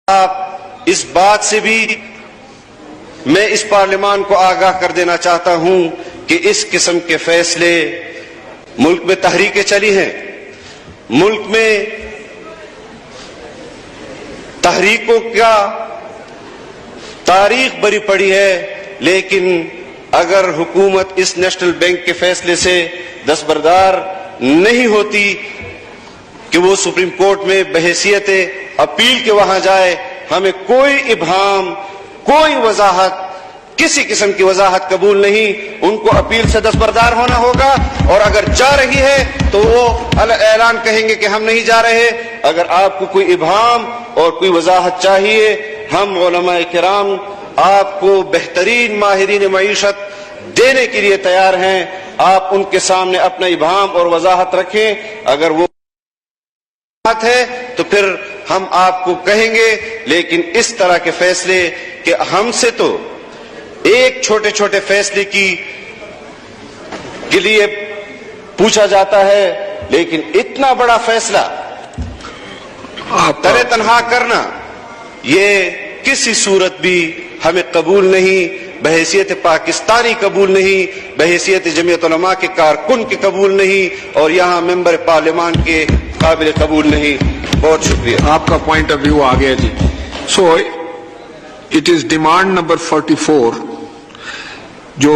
آپ اس بات سے بھی میں اس پارلیمان کو آگاہ کر دینا چاہتا ہوں کہ اس قسم کے فیصلے ملک میں تحریکیں چلی ہیں، ملک میں تحریکوں کا تاریخ بری پڑی ہے، لیکن اگر حکومت اس نیشنل بینک کے فیصلے سے دستبردار نہیں ہوتی کہ وہ سپریم کورٹ میں بحیثیت اپیل کے وہاں جائے، ہمیں کوئی ابہام، کوئی وضاحت، کسی قسم کی وضاحت قبول نہیں، ان کو اپیل سے دستبردار ہونا ہوگا، اور اگر جا رہی ہے تو وہ اعلان کہیں گے کہ ہم نہیں جا رہے۔ اگر آپ کو کوئی ابہام اور کوئی وضاحت چاہیے، ہم علماء کرام آپ کو بہترین ماہرین معیشت دینے کے لیے تیار ہیں، آپ ان کے سامنے اپنا ابہام اور وضاحت رکھیں، اگر وہ بات ہے تو پھر ہم آپ کو کہیں گے، لیکن اس طرح کے فیصلے کہ ہم سے تو ایک چھوٹے چھوٹے فیصلے کے لیے پوچھا جاتا ہے، لیکن اتنا بڑا فیصلہ ترے تنہا کرنا یہ کسی صورت بھی ہمیں قبول نہیں، بحیثیت پاکستانی قبول نہیں، بحیثیت جمعیت علماء کے کارکن کے قبول نہیں، اور یہاں ممبر پارلیمان کے قابل قبول نہیں۔ بہت شکریہ۔ آپ کا پوائنٹ آف ویو آ گیا جی۔ So it is demand number 44 جو